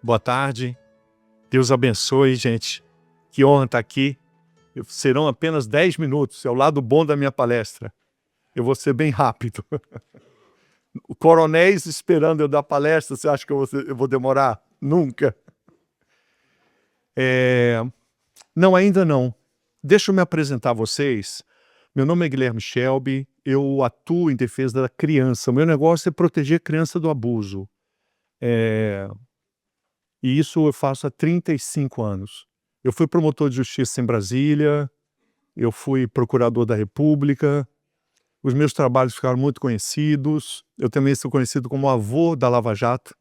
Boa tarde. Deus abençoe, gente. Que honra estar aqui. Serão apenas 10 minutos. É o lado bom da minha palestra. Eu vou ser bem rápido. O coronéis esperando eu dar palestra, você acha que eu vou demorar? Nunca. Não, ainda não. Deixa eu me apresentar a vocês. Meu nome é Guilherme Shelby. Eu atuo em defesa da criança. O meu negócio é proteger a criança do abuso. E isso eu faço há 35 anos. Eu fui promotor de justiça em Brasília, eu fui procurador da República, os meus trabalhos ficaram muito conhecidos, eu também sou conhecido como avô da Lava Jato,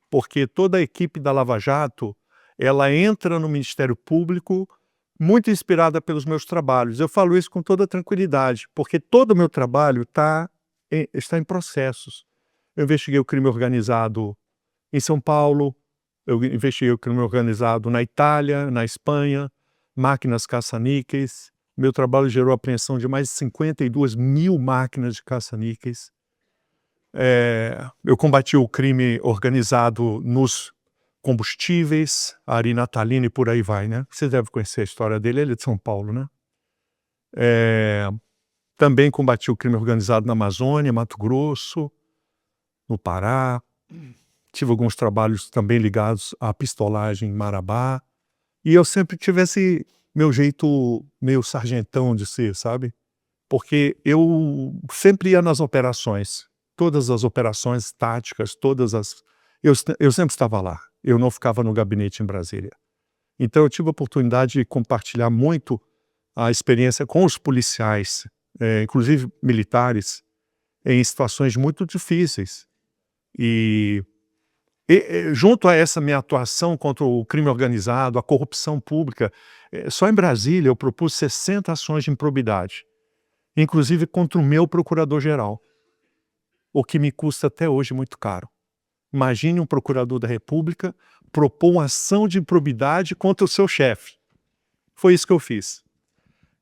porque toda a equipe da Lava Jato, ela entra no Ministério Público muito inspirada pelos meus trabalhos. Eu falo isso com toda tranquilidade, porque todo o meu trabalho está em processos. Eu investiguei o crime organizado em São Paulo, eu investiguei o crime organizado na Itália, na Espanha, máquinas caça-níqueis. Meu trabalho gerou a apreensão de mais de 52 mil máquinas de caça-níqueis. Eu combati o crime organizado nos combustíveis, Ari Natalino e por aí vai, né? Você deve conhecer a história dele, ele é de São Paulo, né? Também combati o crime organizado na Amazônia, Mato Grosso, no Pará. Tive alguns trabalhos também ligados à pistolagem em Marabá. E eu sempre tive esse meu jeito meio sargentão de ser, sabe? Porque eu sempre ia nas operações. Todas as operações táticas, eu sempre estava lá. Eu não ficava no gabinete em Brasília. Então eu tive a oportunidade de compartilhar muito a experiência com os policiais, inclusive militares, em situações muito difíceis. E junto a essa minha atuação contra o crime organizado, a corrupção pública, só em Brasília eu propus 60 ações de improbidade, inclusive contra o meu procurador-geral, o que me custa até hoje muito caro. Imagine um procurador da República propor uma ação de improbidade contra o seu chefe. Foi isso que eu fiz.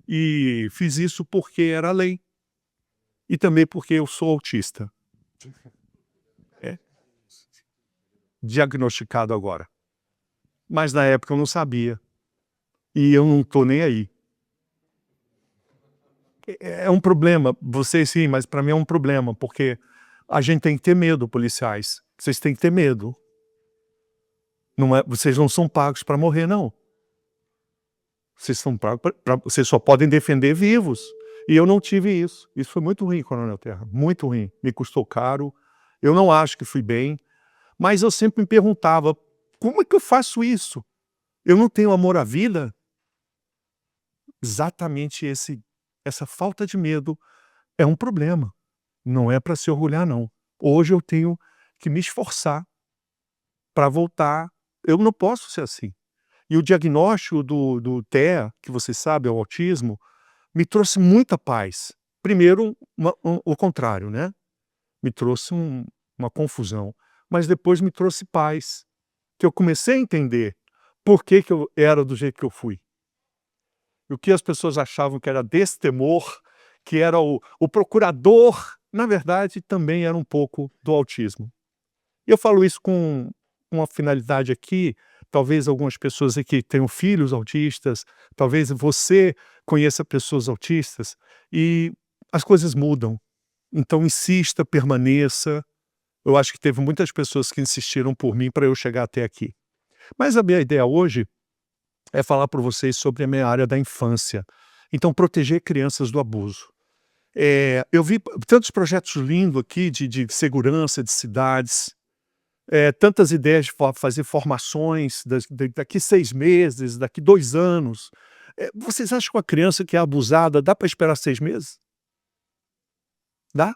E fiz isso porque era lei. E também porque eu sou autista. Diagnosticado agora. Mas na época eu não sabia. E eu não estou nem aí. É um problema, vocês sim, mas para mim é um problema, porque a gente tem que ter medo, policiais. Vocês têm que ter medo. Vocês não são pagos para morrer, não. Vocês são pagos vocês só podem defender vivos. E eu não tive isso. Isso foi muito ruim, Coronel Terra. Muito ruim. Me custou caro. Eu não acho que fui bem. Mas eu sempre me perguntava, como é que eu faço isso? Eu não tenho amor à vida? Exatamente essa falta de medo é um problema. Não é para se orgulhar, não. Hoje eu tenho que me esforçar para voltar. Eu não posso ser assim. E o diagnóstico do TEA, que você sabe, é o autismo, me trouxe muita paz. Primeiro, o contrário, né? Me trouxe uma confusão. Mas depois me trouxe paz. Que eu comecei a entender por que eu era do jeito que eu fui. E o que as pessoas achavam que era destemor, que era o procurador, na verdade, também era um pouco do autismo. E eu falo isso com uma finalidade aqui, talvez algumas pessoas aqui tenham filhos autistas, talvez você conheça pessoas autistas, e as coisas mudam. Então insista, permaneça. Eu acho que teve muitas pessoas que insistiram por mim para eu chegar até aqui. Mas a minha ideia hoje é falar para vocês sobre a minha área da infância. Então, proteger crianças do abuso. Eu vi tantos projetos lindos aqui de segurança de cidades, tantas ideias de fazer formações daqui 6 meses, daqui 2 anos. Vocês acham que uma criança que é abusada dá para esperar 6 meses? Dá?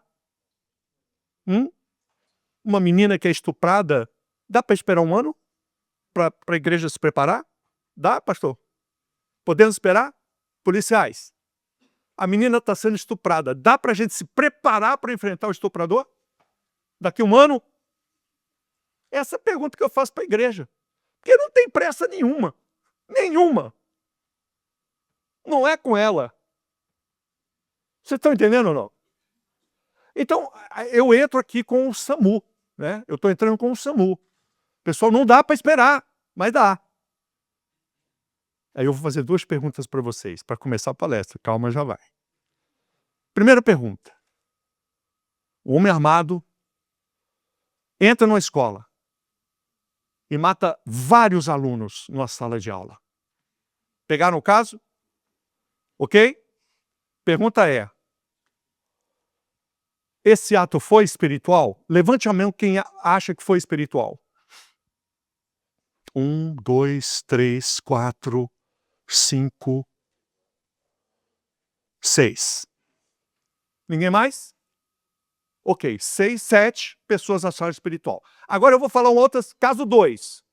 Uma menina que é estuprada, dá para esperar 1 ano para a igreja se preparar? Dá, pastor? Podemos esperar? Policiais, a menina está sendo estuprada. Dá para a gente se preparar para enfrentar o estuprador? Daqui 1 ano? Essa é a pergunta que eu faço para a igreja. Porque não tem pressa nenhuma. Nenhuma. Não é com ela. Vocês estão entendendo ou não? Então, eu entro aqui com o SAMU. Né? Eu estou entrando com o SAMU. Pessoal, não dá para esperar, mas dá. Aí eu vou fazer 2 perguntas para vocês, para começar a palestra. Calma, já vai. Primeira pergunta. O homem armado entra numa escola e mata vários alunos numa sala de aula. Pegaram o caso? Ok? Pergunta é: esse ato foi espiritual? Levante a mão quem acha que foi espiritual. 1, 2, 3, 4, 5, 6. Ninguém mais? Ok, 6, 7 pessoas acharam espiritual. Agora eu vou falar um outro, caso 2.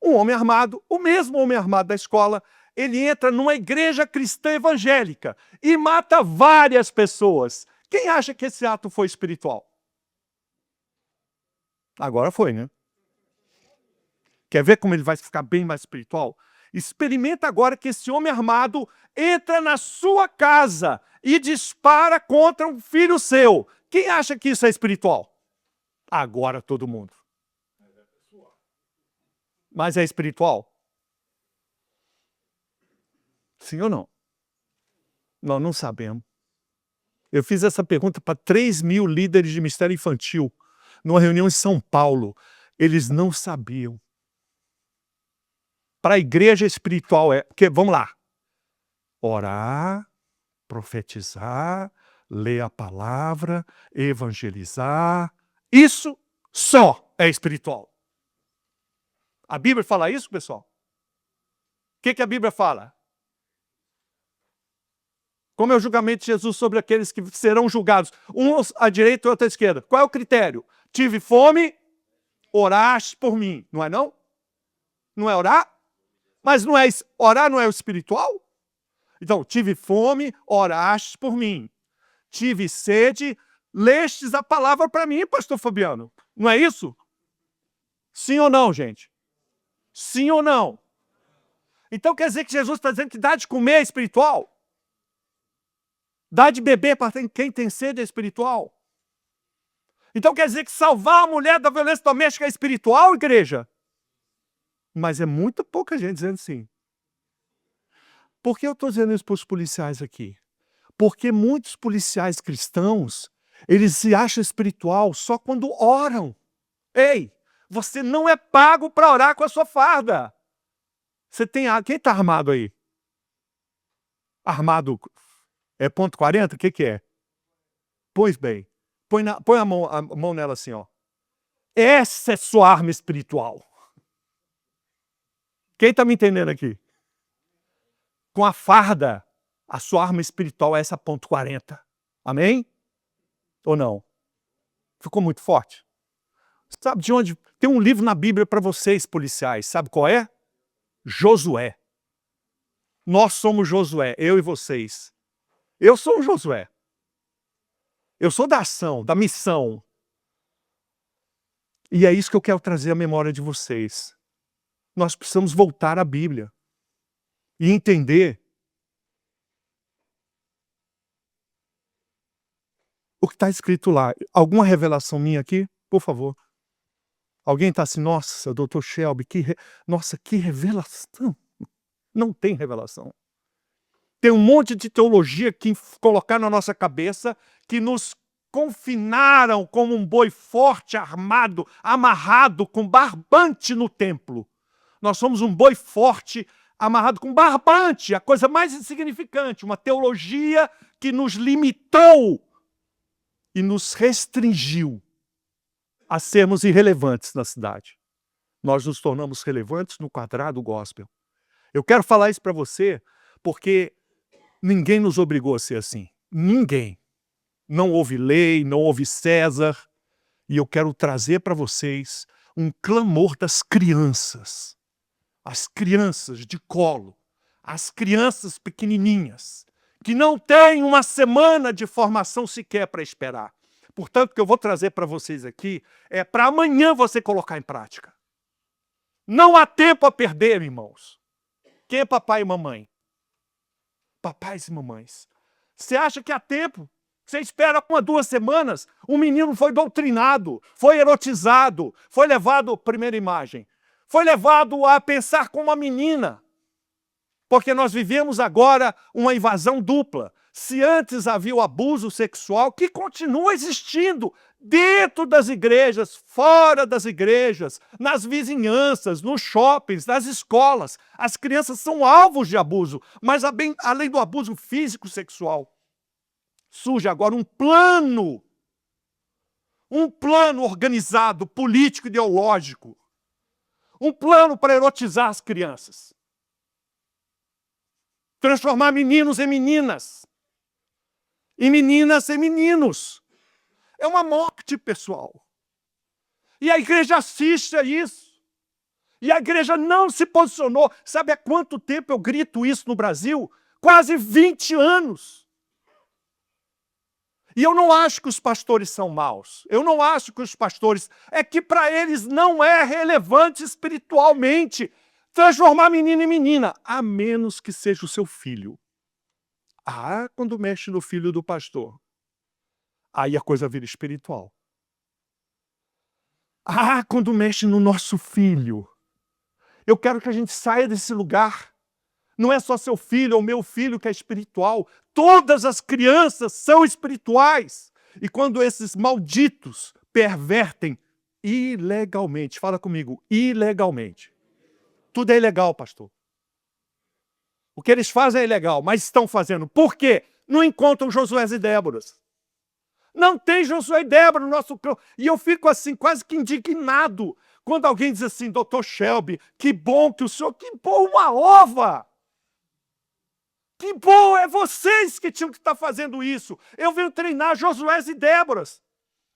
Um homem armado, o mesmo homem armado da escola, ele entra numa igreja cristã evangélica e mata várias pessoas. Quem acha que esse ato foi espiritual? Agora foi, né? Quer ver como ele vai ficar bem mais espiritual? Experimenta agora que esse homem armado entra na sua casa e dispara contra um filho seu. Quem acha que isso é espiritual? Agora todo mundo. Mas é espiritual? Sim ou não? Nós não sabemos. Eu fiz essa pergunta para 3.000 líderes de ministério infantil, numa reunião em São Paulo. Eles não sabiam. Para a igreja espiritual é... Porque, vamos lá. Orar, profetizar, ler a palavra, evangelizar. Isso só é espiritual. A Bíblia fala isso, pessoal? O que a Bíblia fala? Como é o julgamento de Jesus sobre aqueles que serão julgados? Uns à direita e outros à esquerda. Qual é o critério? Tive fome, oraste por mim. Não é não? Não é orar? Mas não é orar não é o espiritual? Então, tive fome, oraste por mim. Tive sede, lestes a palavra para mim, pastor Fabiano. Não é isso? Sim ou não, gente? Sim ou não? Então quer dizer que Jesus está dizendo que dar de comer é espiritual? Dar de beber para quem tem sede é espiritual? Então quer dizer que salvar a mulher da violência doméstica é espiritual, igreja? Mas é muito pouca gente dizendo sim. Por que eu estou dizendo isso para os policiais aqui? Porque muitos policiais cristãos, eles se acham espiritual só quando oram. Ei, você não é pago para orar com a sua farda. Você tem... Quem está armado aí? Armado é ponto 40? O que é? Pois bem, põe a mão nela assim, ó. Essa é sua arma espiritual. Quem está me entendendo aqui? Com a farda, a sua arma espiritual é essa ponto 40. Amém? Ou não? Ficou muito forte? Sabe de onde? Tem um livro na Bíblia para vocês, policiais. Sabe qual é? Josué. Nós somos Josué, eu e vocês. Eu sou o Josué. Eu sou da ação, da missão. E é isso que eu quero trazer à memória de vocês. Nós precisamos voltar à Bíblia e entender o que está escrito lá. Alguma revelação minha aqui? Por favor. Alguém está assim, nossa, doutor Shelby, nossa, que revelação. Não tem revelação. Tem um monte de teologia que colocaram na nossa cabeça, que nos confinaram como um boi forte, armado, amarrado com barbante no templo. Nós somos um boi forte, amarrado com barbante, a coisa mais insignificante, uma teologia que nos limitou e nos restringiu a sermos irrelevantes na cidade. Nós nos tornamos relevantes no quadrado gospel. Eu quero falar isso para você porque ninguém nos obrigou a ser assim. Ninguém. Não houve lei, não houve César. E eu quero trazer para vocês um clamor das crianças. As crianças de colo. As crianças pequenininhas. Que não têm uma semana de formação sequer para esperar. Portanto, o que eu vou trazer para vocês aqui é para amanhã você colocar em prática. Não há tempo a perder, irmãos. Quem é papai e mamãe? Papais e mamães. Você acha que há tempo? Você espera 1 a 2 semanas, o menino foi doutrinado, foi erotizado, foi levado, primeira imagem, foi levado a pensar como uma menina. Porque nós vivemos agora uma invasão dupla. Se antes havia o abuso sexual, que continua existindo dentro das igrejas, fora das igrejas, nas vizinhanças, nos shoppings, nas escolas. As crianças são alvos de abuso, mas além do abuso físico sexual, surge agora um plano organizado, político, ideológico, um plano para erotizar as crianças, transformar meninos em meninas, e meninas em meninos. É uma morte, pessoal. E a igreja assiste a isso. E a igreja não se posicionou. Sabe há quanto tempo eu grito isso no Brasil? Quase 20 anos. E eu não acho que os pastores são maus. Eu não acho que os pastores... É que para eles não é relevante espiritualmente transformar menino em menina, a menos que seja o seu filho. Ah, quando mexe no filho do pastor, aí a coisa vira espiritual. Ah, quando mexe no nosso filho. Eu quero que a gente saia desse lugar. Não é só seu filho ou meu filho que é espiritual. Todas as crianças são espirituais. E quando esses malditos pervertem ilegalmente, fala comigo, ilegalmente. Tudo é ilegal, pastor. O que eles fazem é ilegal, mas estão fazendo. Por quê? Não encontram Josué e Déboras. Não tem Josué e Débora no nosso campo. E eu fico assim, quase que indignado, quando alguém diz assim, doutor Shelby, que bom que o senhor... Que bom uma ova! Que bom, é vocês que tinham que estar fazendo isso. Eu venho treinar Josué e Déboras.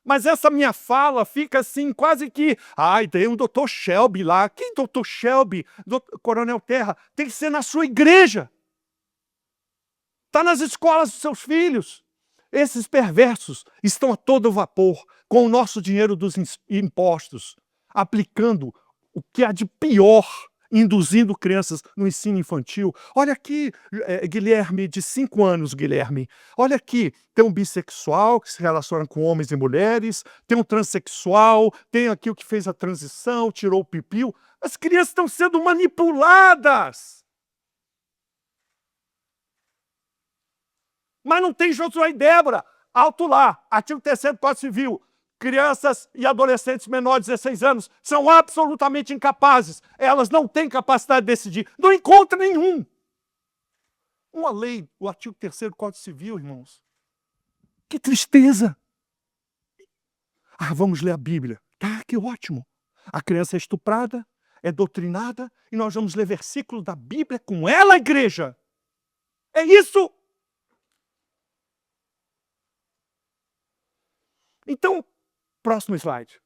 Mas essa minha fala fica assim, quase que... Ai, tem um doutor Shelby lá. Quem doutor Shelby? Coronel Terra. Tem que ser na sua igreja. Está nas escolas dos seus filhos. Esses perversos estão a todo vapor com o nosso dinheiro dos impostos, aplicando o que há de pior, induzindo crianças no ensino infantil. Olha aqui, Guilherme, de 5 anos, Guilherme. Olha aqui, tem um bissexual que se relaciona com homens e mulheres, tem um transexual, tem aqui o que fez a transição, tirou o pipiu. As crianças estão sendo manipuladas. Mas não tem Josué e Débora. Alto lá, artigo 3º do Código Civil. Crianças e adolescentes menores de 16 anos são absolutamente incapazes. Elas não têm capacidade de decidir. Não encontra nenhum. Uma lei, o artigo 3º do Código Civil, irmãos. Que tristeza. Ah, vamos ler a Bíblia. Tá, que ótimo. A criança é estuprada, é doutrinada, e nós vamos ler versículos da Bíblia com ela, igreja. É isso. Então, próximo slide.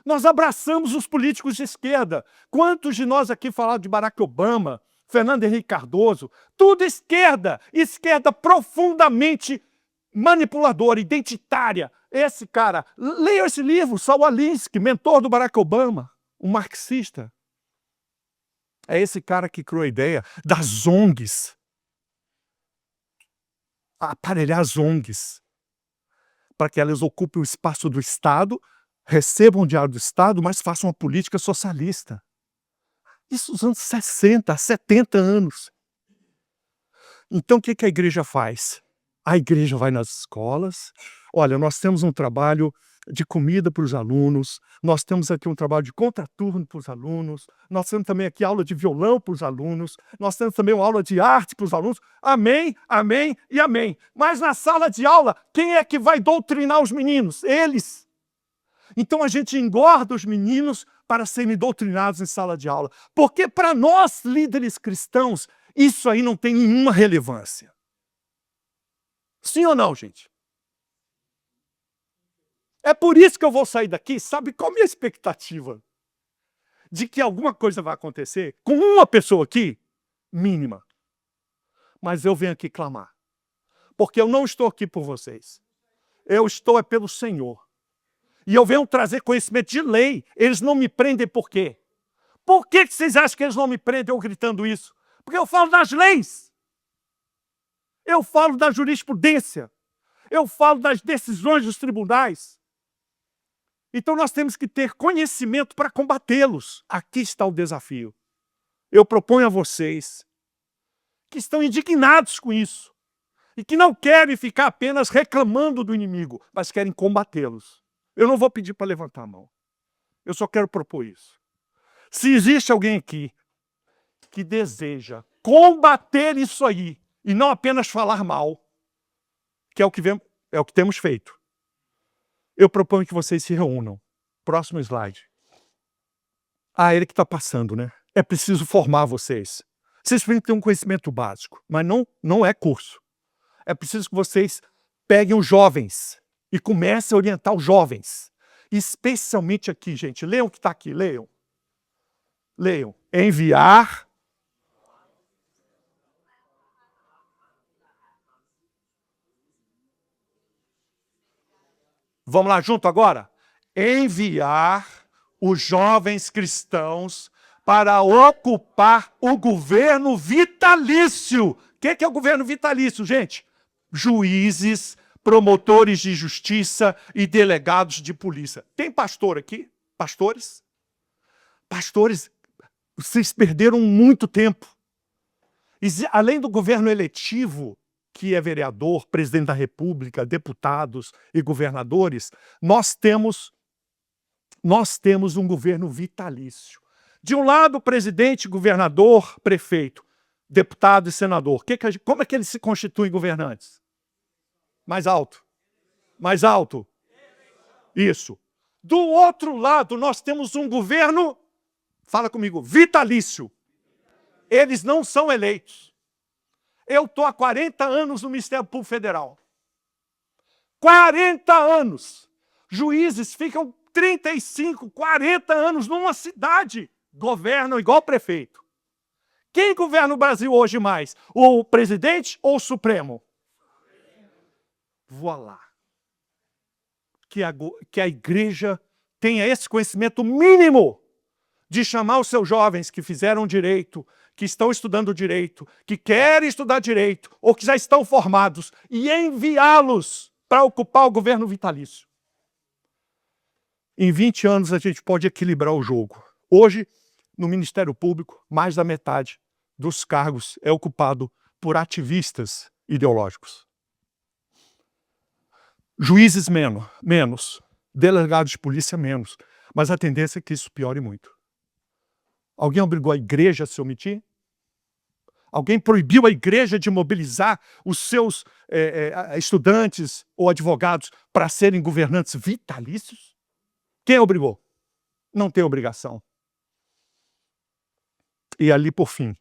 Nós abraçamos os políticos de esquerda. Quantos de nós aqui falaram de Barack Obama, Fernando Henrique Cardoso? Tudo esquerda. Esquerda profundamente manipuladora, identitária. Esse cara, leia esse livro, Saul Alinsky, mentor do Barack Obama, um marxista. É esse cara que criou a ideia das ONGs. Aparelhar as ONGs. Para que elas ocupem o espaço do Estado, recebam o dinheiro do Estado, mas façam uma política socialista. Isso nos anos 60, 70 anos. Então, o que a igreja faz? A igreja vai nas escolas. Olha, nós temos um trabalho de comida para os alunos, nós temos aqui um trabalho de contraturno para os alunos, nós temos também aqui aula de violão para os alunos, nós temos também uma aula de arte para os alunos. Amém, amém e amém. Mas na sala de aula, quem é que vai doutrinar os meninos? Eles. Então a gente engorda os meninos para serem doutrinados em sala de aula. Porque para nós, líderes cristãos, isso aí não tem nenhuma relevância. Sim ou não, gente? É por isso que eu vou sair daqui, sabe qual a minha expectativa? De que alguma coisa vai acontecer com uma pessoa aqui, mínima. Mas eu venho aqui clamar. Porque eu não estou aqui por vocês. Eu estou pelo Senhor. E eu venho trazer conhecimento de lei. Eles não me prendem por quê? Por que vocês acham que eles não me prendem eu gritando isso? Porque eu falo das leis. Eu falo da jurisprudência. eu falo das decisões dos tribunais. Então nós temos que ter conhecimento para combatê-los. Aqui está o desafio. Eu proponho a vocês que estão indignados com isso e que não querem ficar apenas reclamando do inimigo, mas querem combatê-los. Eu não vou pedir para levantar a mão. Eu só quero propor isso. Se existe alguém aqui que deseja combater isso aí e não apenas falar mal, que é o que temos feito, eu proponho que vocês se reúnam. Próximo slide. Ele que está passando, né? É preciso formar vocês. Vocês precisam ter um conhecimento básico, mas não é curso. É preciso que vocês peguem os jovens e comecem a orientar os jovens. Especialmente aqui, gente. Leiam o que está aqui, leiam. Leiam. Enviar. Vamos lá junto agora? Enviar os jovens cristãos para ocupar o governo vitalício. O que é o governo vitalício, gente? Juízes, promotores de justiça e delegados de polícia. Tem pastor aqui? Pastores? Pastores, vocês perderam muito tempo. Além do governo eletivo, que é vereador, presidente da República, deputados e governadores, nós temos um governo vitalício. De um lado, presidente, governador, prefeito, deputado e senador. Como é que eles se constituem governantes? Mais alto. Mais alto. Isso. Do outro lado, nós temos um governo, fala comigo, vitalício. Eles não são eleitos. Eu estou há 40 anos no Ministério Público Federal. 40 anos. Juízes ficam 35, 40 anos numa cidade. Governam igual prefeito. Quem governa o Brasil hoje mais? O presidente ou o Supremo? Voilá. Que a igreja tenha esse conhecimento mínimo de chamar os seus jovens que fizeram direito, que estão estudando direito, que querem estudar direito, ou que já estão formados, e enviá-los para ocupar o governo vitalício. Em 20 anos a gente pode equilibrar o jogo. Hoje, no Ministério Público, mais da metade dos cargos é ocupado por ativistas ideológicos. Juízes menos, delegados de polícia menos, mas a tendência é que isso piore muito. Alguém obrigou a igreja a se omitir? Alguém proibiu a igreja de mobilizar os seus estudantes ou advogados para serem governantes vitalícios? Quem obrigou? Não tem obrigação. E ali, por fim,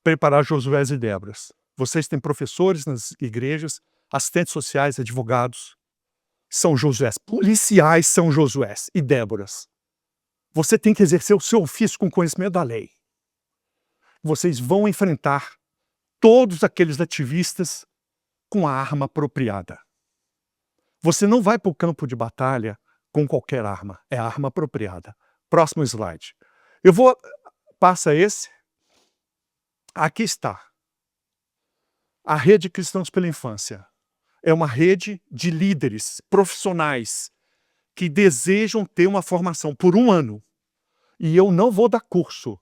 preparar Josué e Déboras. Vocês têm professores nas igrejas, assistentes sociais, advogados. São Josués. Policiais são Josués e Déboras. Você tem que exercer o seu ofício com conhecimento da lei. Vocês vão enfrentar todos aqueles ativistas com a arma apropriada. Você não vai para o campo de batalha com qualquer arma. É a arma apropriada. Próximo slide. Passa esse. Aqui está. A Rede Cristãos pela Infância. É uma rede de líderes profissionais que desejam ter uma formação por 1 ano. E eu não vou dar curso.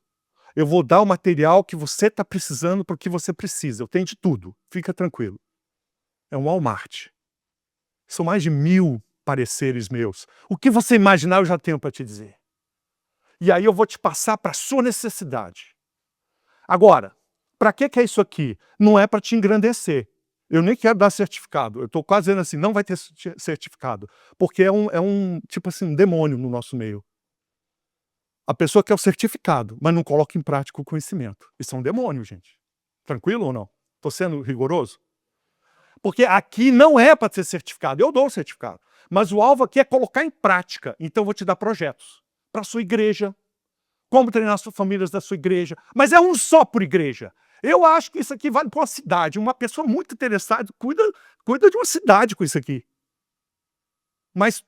Eu vou dar o material que você está precisando porque você precisa. Eu tenho de tudo. Fica tranquilo. É um Walmart. São mais de 1000 pareceres meus. O que você imaginar eu já tenho para te dizer. E aí eu vou te passar para a sua necessidade. Agora, para que é isso aqui? Não é para te engrandecer. Eu nem quero dar certificado. Eu estou quase dizendo assim, não vai ter certificado. Porque é tipo assim, um demônio no nosso meio. A pessoa quer o certificado, mas não coloca em prática o conhecimento. Isso é um demônio, gente. Tranquilo ou não? Estou sendo rigoroso? Porque aqui não é para ter certificado. Eu dou o certificado. Mas o alvo aqui é colocar em prática. Então eu vou te dar projetos. Para a sua igreja. Como treinar as famílias da sua igreja. Mas é um só por igreja. Eu acho que isso aqui vale para uma cidade. Uma pessoa muito interessada cuida de uma cidade com isso aqui. Mas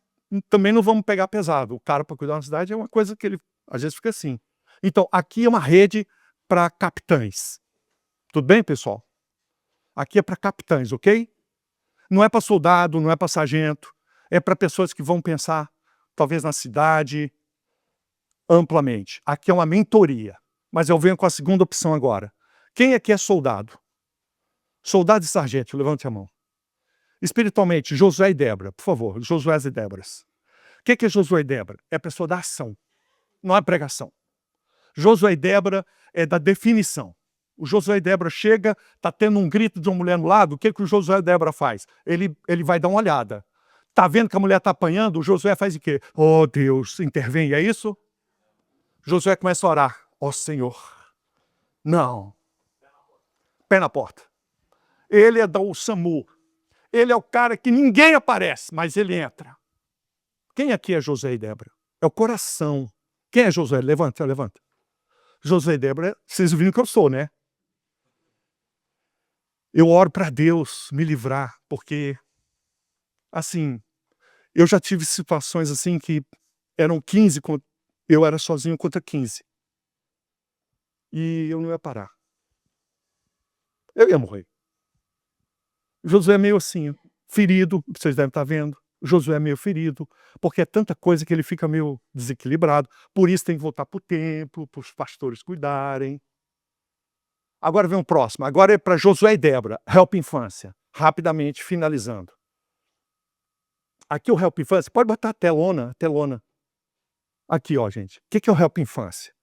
também não vamos pegar pesado. O cara para cuidar de uma cidade é uma coisa que ele às vezes fica assim. Então, aqui é uma rede para capitães. Tudo bem, pessoal? Aqui é para capitães, ok? Não é para soldado, não é para sargento, é para pessoas que vão pensar, talvez na cidade, amplamente. Aqui é uma mentoria, mas eu venho com a segunda opção agora. Quem aqui é soldado? Soldado e sargento, levante a mão. Espiritualmente, Josué e Débora, por favor, Josué e Déboras. O que é Josué e Débora? É a pessoa da ação, não é pregação. Josué e Débora é da definição. O Josué e Débora chega, está tendo um grito de uma mulher no lado, o que o Josué e Débora faz? Ele vai dar uma olhada. Está vendo que a mulher está apanhando, o Josué faz o quê? Oh Deus, intervém, é isso? Josué começa a orar. Ó Senhor, não. Pé na porta. Ele é do SAMU. Ele é o cara que ninguém aparece, mas ele entra. Quem aqui é Josué e Débora? É o coração. Quem é Josué? Levanta, levanta. Josué e Débora, vocês viram que eu sou, né? Eu oro para Deus me livrar, porque, assim, eu já tive situações assim que eram 15, eu era sozinho contra 15. E eu não ia parar. Eu ia morrer. Josué é meio assim, ferido, vocês devem estar vendo. Josué é meio ferido, porque é tanta coisa que ele fica meio desequilibrado. Por isso tem que voltar para o templo, para os pastores cuidarem. Agora vem o próximo. Agora é para Josué e Débora. Help Infância. Rapidamente, finalizando. Aqui o Help Infância, pode botar a telona, telona. Aqui, ó, gente. O que é o Help Infância?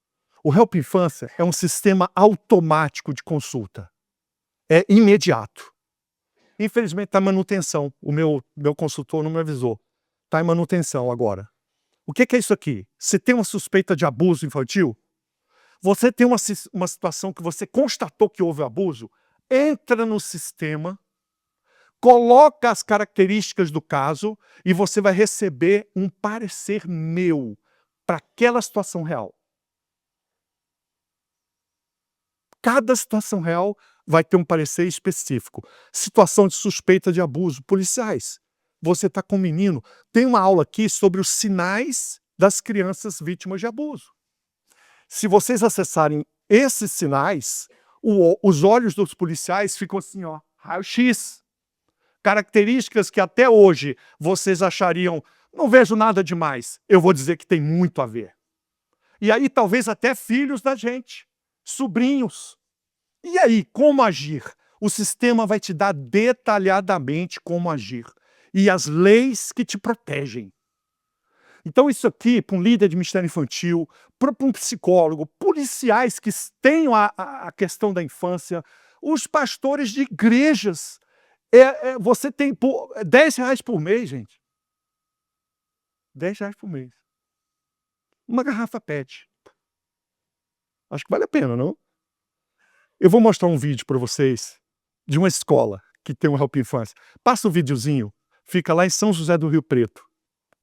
O Help Infância é um sistema automático de consulta. É imediato. Infelizmente está em manutenção. O meu consultor não me avisou. Está em manutenção agora. O que é isso aqui? Você tem uma suspeita de abuso infantil? Você tem uma situação que você constatou que houve abuso? Entra no sistema, coloca as características do caso e você vai receber um parecer meu para aquela situação real. Cada situação real vai ter um parecer específico. Situação de suspeita de abuso, policiais. Você está com um menino. Tem uma aula aqui sobre os sinais das crianças vítimas de abuso. Se vocês acessarem esses sinais, os olhos dos policiais ficam assim, ó, raio-x. Características que até hoje vocês achariam, não vejo nada demais. Eu vou dizer que tem muito a ver. E aí talvez até filhos da gente, sobrinhos. E aí, como agir? O sistema vai te dar detalhadamente como agir. E as leis que te protegem. Então isso aqui, para um líder de ministério infantil, para um psicólogo, policiais que tenham a questão da infância, os pastores de igrejas, você tem R$10 por mês, gente. R$10 por mês. Uma garrafa PET. Acho que vale a pena, não? Eu vou mostrar um vídeo para vocês de uma escola que tem um Help Infância. Passa o videozinho, fica lá em São José do Rio Preto.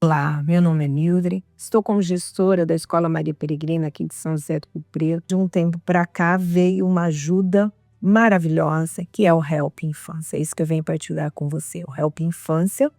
Olá, meu nome é Mildred, estou como gestora da Escola Maria Peregrina aqui de São José do Rio Preto. De um tempo para cá veio uma ajuda maravilhosa, que é o Help Infância. É isso que eu venho partilhar com você. O Help Infância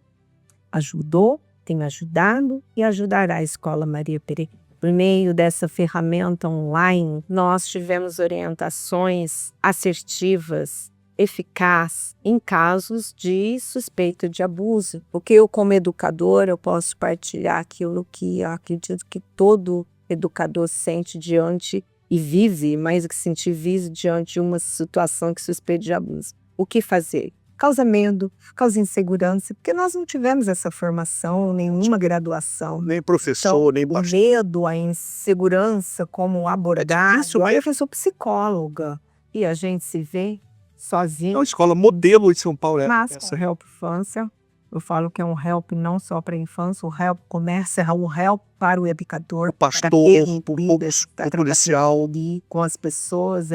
ajudou, tem me ajudado e ajudará a Escola Maria Peregrina. Por meio dessa ferramenta online, nós tivemos orientações assertivas, eficazes em casos de suspeita de abuso. Porque eu, como educadora, eu posso partilhar aquilo que eu acredito que todo educador sente diante e vive, mais do que sentir, vive diante de uma situação que suspeita de abuso. O que fazer? Causa medo, causa insegurança, porque nós não tivemos essa formação, nenhuma graduação. Nem professor, Então, nem o pastor. medo, a insegurança, como abordar. difícil, Olha que eu sou psicóloga e a gente se vê É sozinho. uma escola modelo de São Paulo. Mas Essa. com o Help Infância, eu falo que é um help não só para a infância, o help começa, é um help para o educador, O pastor, para quem o lida, para policial. ali com as pessoas,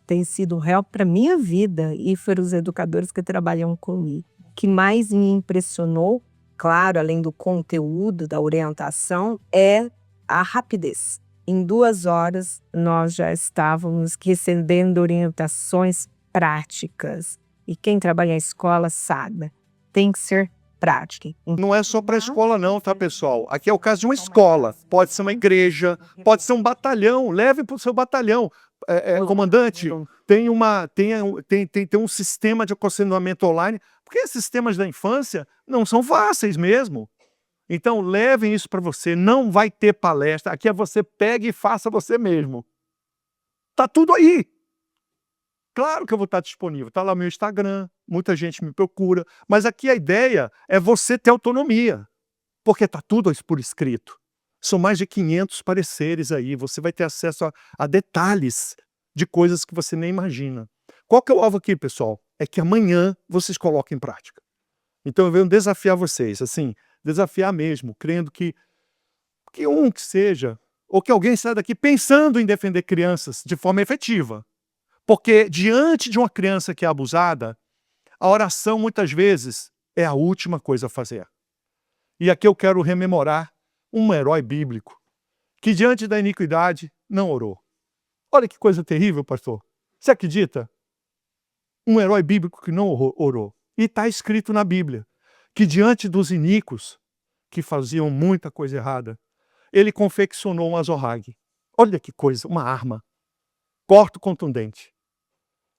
tem sido um help para a minha vida e para os educadores que trabalham comigo. O que mais me impressionou, claro, além do conteúdo, da orientação, é a rapidez. Em 2 horas, nós já estávamos recebendo orientações práticas. E quem trabalha em escola sabe, tem que ser prática. Não é só para a escola não, tá, pessoal? Aqui é o caso de uma escola. Pode ser uma igreja, pode ser um batalhão. Leve para o seu batalhão. comandante, tem um sistema de aconselhamento online, porque esses sistemas da infância não são fáceis mesmo. Então, levem isso para você, não vai ter palestra, aqui é você pega e faça você mesmo. Tá tudo aí. Claro que eu vou estar disponível, está lá no meu Instagram, muita gente me procura, mas aqui a ideia é você ter autonomia, porque está tudo por escrito. São mais de 500 pareceres aí, você vai ter acesso a detalhes de coisas que você nem imagina. Qual que é o alvo aqui, pessoal? É que amanhã vocês coloquem em prática. Então eu venho desafiar vocês, assim, desafiar mesmo, crendo que que seja, ou que alguém saia daqui pensando em defender crianças de forma efetiva. Porque diante de uma criança que é abusada, a oração muitas vezes é a última coisa a fazer. E aqui eu quero rememorar um herói bíblico que diante da iniquidade não orou. Olha que coisa terrível, pastor. Você acredita? Um herói bíblico que não orou. E está escrito na Bíblia que diante dos iníquos, que faziam muita coisa errada, ele confeccionou um azorrague. Olha que coisa, uma arma. Corto contundente.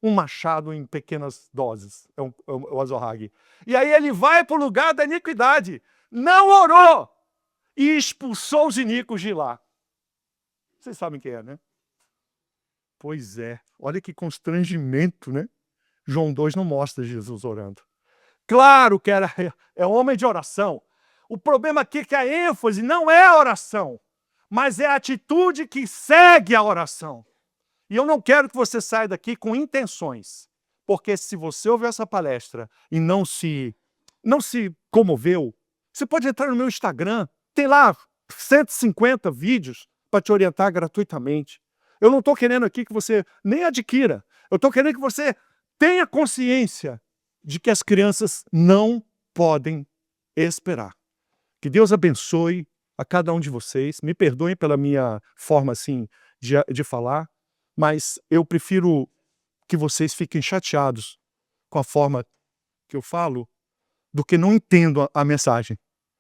Um machado em pequenas doses. É o azorrague. E aí ele vai para o lugar da iniquidade. Não orou! E expulsou os iníquos de lá. Vocês sabem quem é, né? Pois é. Olha que constrangimento, né? João 2 não mostra Jesus orando. Claro que é homem de oração. O problema aqui é que a ênfase não é a oração, mas é a atitude que segue a oração. E eu não quero que você saia daqui com intenções, porque se você ouvir essa palestra e não se comoveu, você pode entrar no meu Instagram, tem lá 150 vídeos para te orientar gratuitamente. Eu não estou querendo aqui que você nem adquira, eu estou querendo que você tenha consciência de que as crianças não podem esperar. Que Deus abençoe a cada um de vocês. Me perdoem pela minha forma assim de falar, mas eu prefiro que vocês fiquem chateados com a forma que eu falo do que não entendam a mensagem.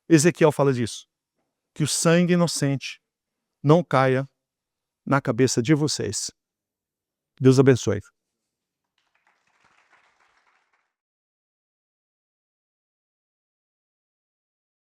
Ezequiel fala disso. Que o sangue inocente não caia na cabeça de vocês. Deus abençoe.